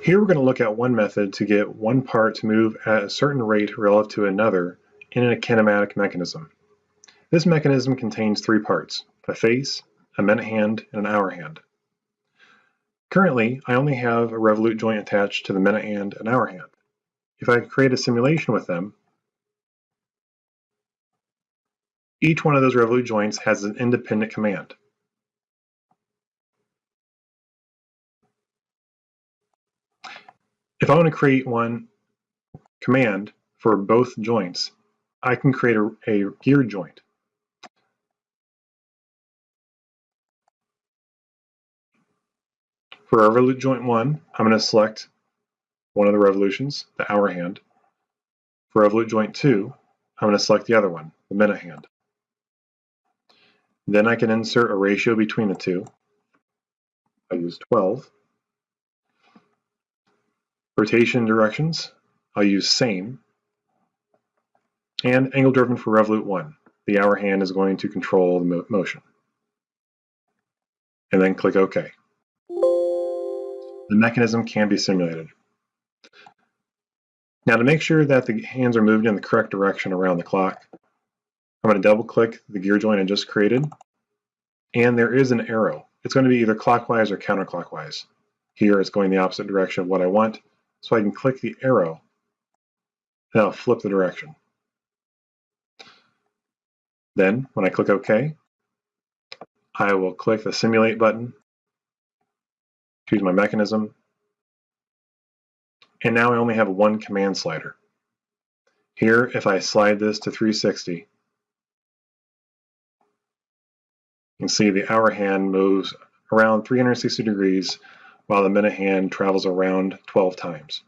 Here we're going to look at one method to get one part to move at a certain rate relative to another in a kinematic mechanism. This mechanism contains three parts: a face, a minute hand, and an hour hand. Currently, I only have a revolute joint attached to the minute hand and hour hand. If I create a simulation with them, each one of those revolute joints has an independent command. If I want to create one command for both joints, I can create a gear joint. For revolute joint 1, I'm going to select one of the revolutions, the hour hand. For revolute joint 2, I'm going to select the other one, the minute hand. Then I can insert a ratio between the two. I use 12. Rotation directions, I'll use same. And angle driven for revolute 1. The hour hand is going to control the motion. And then click OK. The mechanism can be simulated. Now, to make sure that the hands are moving in the correct direction around the clock, I'm going to double click the gear joint I just created, and there is an arrow. It's going to be either clockwise or counterclockwise. Here it's going the opposite direction of what I want, so I can click the arrow and I'll flip the direction. Then, when I click OK, I will click the Simulate button, choose my mechanism, and now I only have one command slider. Here, if I slide this to 360, you can see the hour hand moves around 360 degrees while the minute hand travels around 12 times.